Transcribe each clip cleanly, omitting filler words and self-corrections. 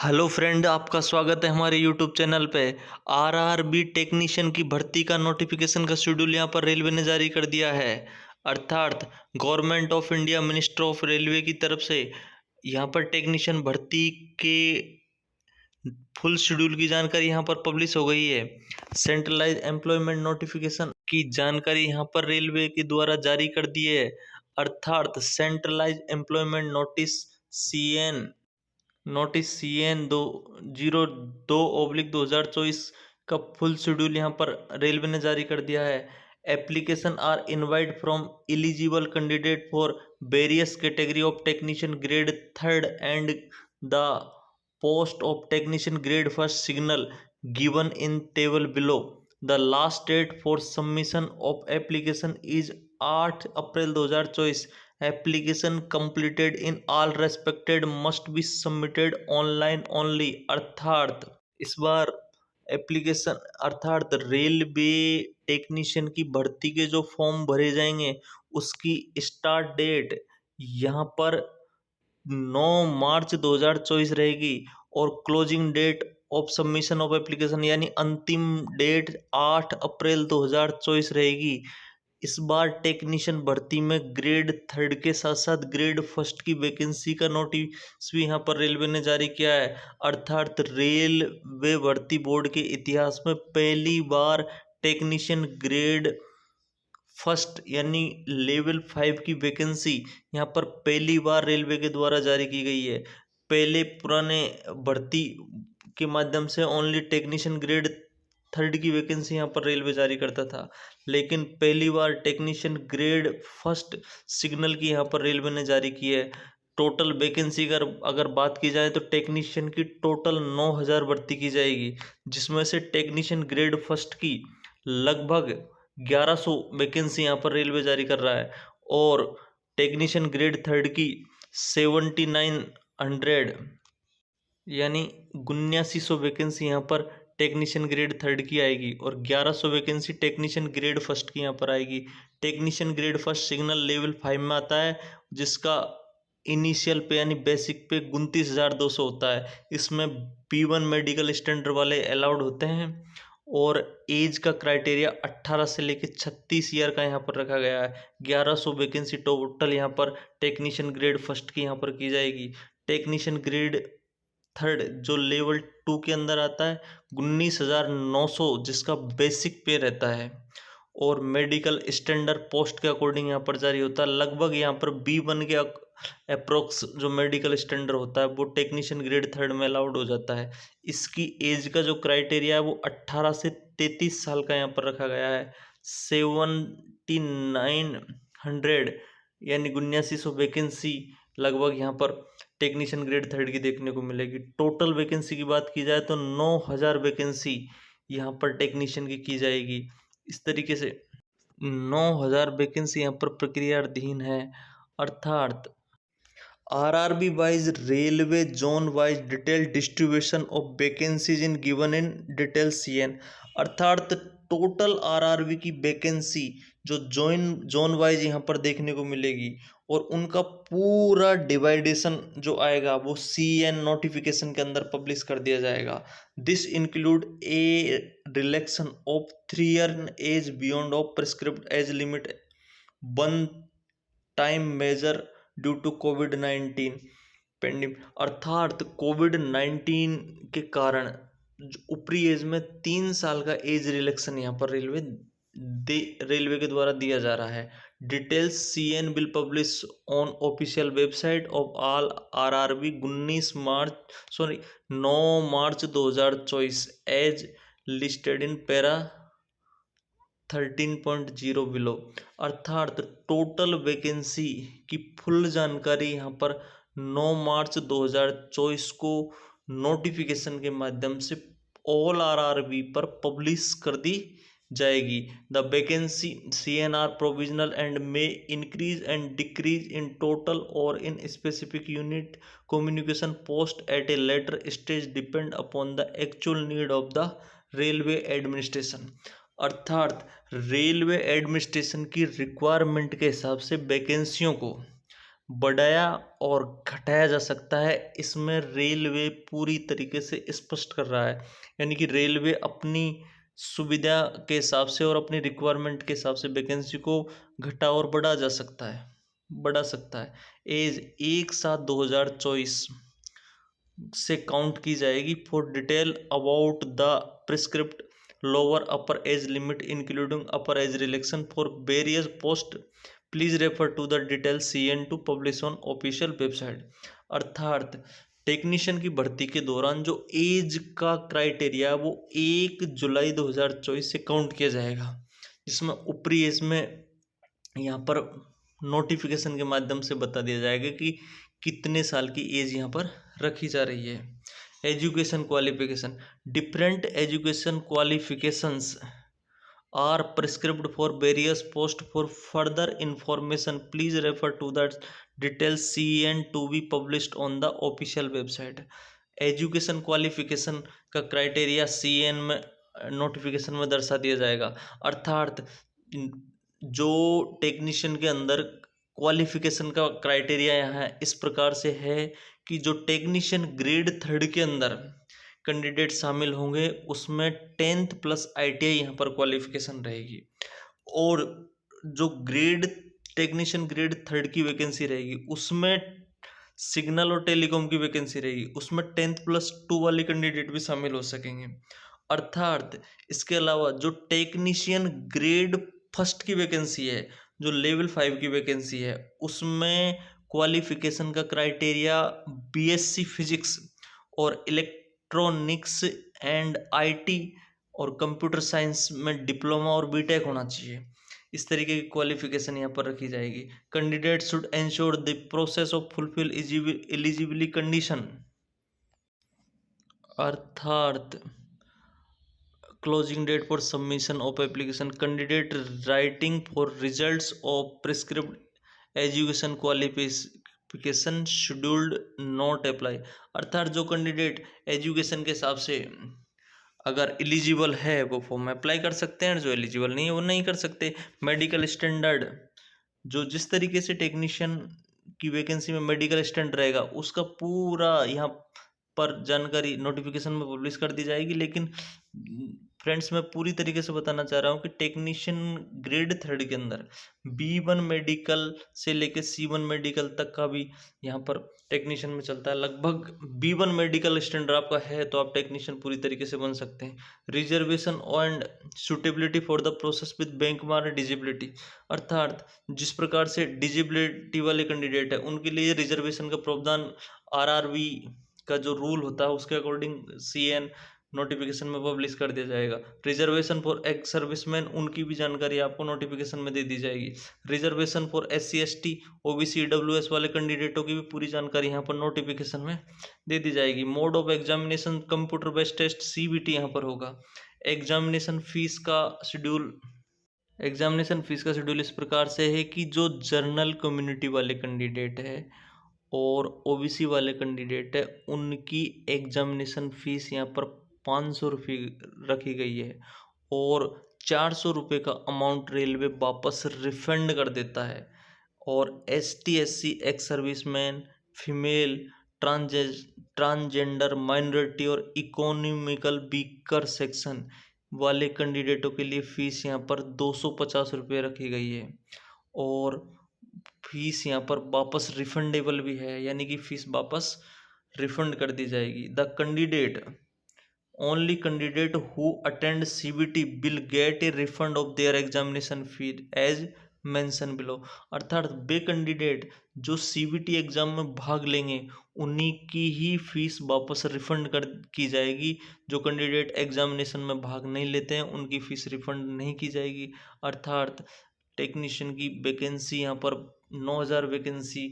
Hello friend, आपका स्वागत है हमारे यूट्यूब चैनल पे। आरआरबी टेक्नीशियन की भर्ती का नोटिफिकेशन का शेड्यूल यहाँ पर रेलवे ने जारी कर दिया है। अर्थात government of India minister of railway की तरफ से यहाँ पर टेक्नीशियन भर्ती के फुल शेड्यूल की जानकारी यहाँ पर पब्लिश हो गई है। सेंट्रलाइज एम्प्लॉयमेंट नोटिफिकेशन की जानकारी यहाँ पर रेलवे के द्वारा जारी कर दी है। अर्थात centralized employment notice C N 02/2024 का फुल शेड्यूल यहाँ पर रेलवे ने जारी कर दिया है। Application are invite from eligible candidate for various category of technician grade third and the post of technician grade first signal given in table below. The last date for submission of application is 8 April 2024। Application completed in all respected must be submitted online only। अर्थात इस बार application अर्थात railway technician की भर्ती के जो form भरे जाएंगे उसकी स्टार्ट डेट यहाँ पर 9 मार्च 2024 रहेगी और closing date of submission of application यानी अंतिम डेट 8 अप्रैल 2024 रहेगी। इस बार टेक्नीशियन भर्ती में ग्रेड थर्ड के साथ साथ ग्रेड फर्स्ट की वैकेंसी का नोटिस भी यहाँ पर रेलवे ने जारी किया है। अर्थात रेलवे भर्ती बोर्ड के इतिहास में पहली बार टेक्नीशियन ग्रेड फर्स्ट यानी लेवल 5 की वैकेंसी यहाँ पर पहली बार रेलवे के द्वारा जारी की गई है। पहले पुराने भर्ती के माध्यम से ओनली टेक्नीशियन ग्रेड थर्ड की वैकेंसी यहाँ पर रेलवे जारी करता था, लेकिन पहली बार टेक्नीशियन ग्रेड फर्स्ट सिग्नल की यहाँ पर रेलवे ने जारी की है। टोटल वैकेंसी अगर बात की जाए तो टेक्नीशियन की टोटल 9,000 भर्ती की जाएगी, जिसमें से टेक्नीशियन ग्रेड फर्स्ट की लगभग 1100 वैकेंसी यहाँ पर रेलवे जारी कर रहा है और टेक्नीशियन ग्रेड थर्ड की 7900 यानी 7900 वैकेंसी यहाँ पर टेक्नीशियन ग्रेड थर्ड की आएगी और 1100 वैकेंसी टेक्नीशियन ग्रेड फर्स्ट की यहाँ पर आएगी। Technician grade first signal level 5 में आता है, जिसका इनिशियल पे यानी बेसिक पे 29,200 होता है। इसमें B1 मेडिकल स्टैंडर्ड वाले अलाउड होते हैं और एज का क्राइटेरिया 18 से लेकर 36 ईयर का यहाँ पर रखा गया है। 1100 वैकेंसी टोटल यहाँ पर टेक्नीशियन ग्रेड फर्स्ट की यहाँ पर की जाएगी। टेक्नीशियन ग्रेड थर्ड जो लेवल 2 के अंदर आता है 19,900, जिसका बेसिक पे रहता है और मेडिकल स्टैंडर्ड पोस्ट के अकॉर्डिंग यहाँ पर जारी होता है। लगभग यहाँ पर B1 के अप्रोक्स जो मेडिकल स्टैंडर्ड होता है वो टेक्नीशियन ग्रेड थर्ड में अलाउड हो जाता है। इसकी एज का जो क्राइटेरिया है वो 18 से 33 साल का यहाँ पर रखा गया है। 7900 यानी 7900 वैकेंसी लगभग यहाँ पर टेक्नीशियन ग्रेड थर्ड की देखने को मिलेगी। टोटल वैकेंसी की बात की जाए तो 9,000 वैकेंसी यहाँ पर टेक्नीशियन की जाएगी। इस तरीके से 9,000 वैकेंसी यहाँ पर प्रक्रियाधीन है। अर्थात RRB wise railway zone wise detail distribution of vacancies in given in detail CN। अर्थात टोटल आरआरबी की वैकेंसी जो जोन वाइज यहाँ पर देखने को मिलेगी और उनका पूरा डिवाइडेशन जो आएगा वो CN नोटिफिकेशन के अंदर पब्लिश कर दिया जाएगा। This include a relaxation of 3 year age beyond of prescribed age limit 1 time measure due to कोविड-19 पेंडिंग। अर्थात कोविड-19 के कारण ऊपरी एज में 3 साल का एज रिलैक्सन यहाँ पर रेलवे के द्वारा दिया जा रहा है। Details CN will publish on official website of all RRB 9 March 2024 as listed in para 13.0 below. अर्थात टोटल वैकेंसी की फुल जानकारी यहाँ पर 9 मार्च 2024 को नोटिफिकेशन के माध्यम से ऑल आरआरबी पर पब्लिश कर दी जाएगी। The vacancy CNR provisional and may increase and decrease in total और in specific unit communication post at a later stage depend upon the actual need of the railway administration. अर्थात railway administration की requirement के हिसाब से वैकेंसियों को बढ़ाया और घटाया जा सकता है, इसमें रेलवे पूरी तरीके से स्पष्ट कर रहा है। यानी कि रेलवे अपनी सुविधा के हिसाब से और अपनी रिक्वायरमेंट के हिसाब से वैकेंसी को घटा और बढ़ा सकता है। एज 1/7/2024 से काउंट की जाएगी for detail about the prescribed lower upper age limit including upper age relaxation for various post. Please refer to the detail CN2 publish on official website. अर्थात टेक्नीशियन की भर्ती के दौरान जो एज का क्राइटेरिया है वो 1 जुलाई 2024 से काउंट किया जाएगा, जिसमें ऊपरी एज में यहाँ पर नोटिफिकेशन के माध्यम से बता दिया जाएगा कि कितने साल की एज यहाँ पर रखी जा रही है। Education qualification, different education qualifications are prescribed for various post. For further information please refer to the details CN2 be published on the official website. Education qualification का क्राइटेरिया CN में नोटिफिकेशन में दर्शा दिया जाएगा। अर्थात जो टेक्नीशियन के अंदर क्वालिफिकेशन का क्राइटेरिया यहाँ इस प्रकार से है कि जो टेक्नीशियन ग्रेड 3 के अंदर कैंडिडेट शामिल होंगे उसमें 10th प्लस ITI यहाँ पर क्वालिफिकेशन रहेगी, और जो टेक्नीशियन ग्रेड 3 की वैकेंसी रहेगी उसमें सिग्नल और टेलीकॉम की वैकेंसी रहेगी, उसमें 10th+2 वाले कैंडिडेट भी शामिल हो सकेंगे। अर्थात इसके अलावा जो टेक्नीशियन ग्रेड 1 की वैकेंसी है, जो लेवल 5 की वैकेंसी है, उसमें क्वालिफिकेशन का क्राइटेरिया BSc फिजिक्स और इलेक्ट्रॉनिक्स एंड IT और कंप्यूटर साइंस में डिप्लोमा और BTech होना चाहिए। इस तरीके की क्वालिफिकेशन यहाँ पर रखी जाएगी। Candidate should ensure the process of fulfil eligibility condition. अर्थात closing date for submission of application, candidate waiting for results of prescribed education qualification scheduled not apply. अर्थात जो कैंडिडेट एजुकेशन के हिसाब से अगर एलिजिबल है वो फॉर्म अप्लाई कर सकते हैं, जो एलिजिबल नहीं है वो नहीं कर सकते। मेडिकल स्टैंडर्ड, जो जिस तरीके से टेक्नीशियन की वैकेंसी में मेडिकल स्टैंडर्ड रहेगा उसका पूरा यहाँ पर जानकारी नोटिफिकेशन में पब्लिश कर दी जाएगी। लेकिन फ्रेंड्स मैं पूरी तरीके से बताना चाह रहा हूँ कि टेक्नीशियन ग्रेड 3 के अंदर B1 मेडिकल से लेके C1 मेडिकल तक का भी यहाँ पर टेक्नीशियन में चलता है। लगभग B1 मेडिकल स्टैंडर्ड आपका है तो आप टेक्नीशियन पूरी तरीके से बन सकते हैं। Reservation and suitability for the process with bank मार डिजेबिलिटी, अर्थात जिस प्रकार से डिजेबिलिटी वाले कैंडिडेट है उनके लिए रिजर्वेशन का प्रावधान RRB का जो रूल होता है उसके अकॉर्डिंग CN नोटिफिकेशन में पब्लिश कर दिया जाएगा। रिजर्वेशन फॉर एक्स सर्विसमैन, उनकी भी जानकारी आपको नोटिफिकेशन में दे दी जाएगी। Reservation for SC ST OBC EWS वाले कैंडिडेटों की भी पूरी जानकारी यहाँ पर नोटिफिकेशन में दे दी जाएगी। Mode of examination computer based test CBT यहाँ पर होगा। एग्जामिनेशन फीस का शेड्यूल इस प्रकार से है कि जो जनरल कम्युनिटी वाले कैंडिडेट है और OBC वाले कैंडिडेट है उनकी एग्जामिनेशन फीस यहाँ पर 500 रुपये रखी गई है, और 400 रुपये का अमाउंट रेलवे वापस रिफंड कर देता है। और ST SC ex serviceman, female, transgender, minority और इकोनॉमिकल वीकर सेक्शन वाले कैंडिडेटों के लिए फीस यहाँ पर 250 रुपये रखी गई है, और फीस यहाँ पर वापस रिफंडेबल भी है, यानी कि फीस वापस रिफंड कर दी जाएगी। The only candidate who attend CBT will get a refund of their examination fee as mentioned below। अर्थात वे कैंडिडेट जो CBT एग्जाम में भाग लेंगे उन्हीं की ही फीस वापस रिफंड की जाएगी। जो कैंडिडेट एग्जामिनेशन में भाग नहीं लेते हैं उनकी फीस रिफंड नहीं की जाएगी। अर्थात टेक्नीशियन की वैकेंसी यहाँ पर 9000 वैकेंसी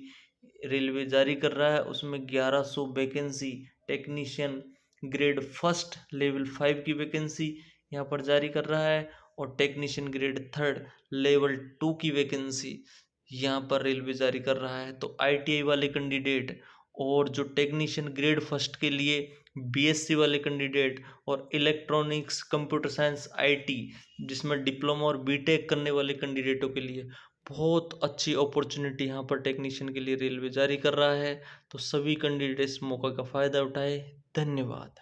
रेलवे जारी कर रहा है, उसमें 1100 वैकेंसी टेक्नीशियन ग्रेड 1 लेवल 5 की वैकेंसी यहाँ पर जारी कर रहा है, और टेक्नीशियन ग्रेड 3 लेवल 2 की वैकेंसी यहाँ पर रेलवे जारी कर रहा है। तो ITI वाले कैंडिडेट और जो टेक्नीशियन ग्रेड 1 के लिए BSc वाले कैंडिडेट और इलेक्ट्रॉनिक्स कंप्यूटर साइंस IT जिसमें डिप्लोमा और BTech करने वाले कैंडिडेटों के लिए बहुत अच्छी अपॉर्चुनिटी यहाँ पर टेक्नीशियन के लिए रेलवे जारी कर रहा है। तो सभी कैंडिडेट इस मौका का फ़ायदा उठाएं। धन्यवाद।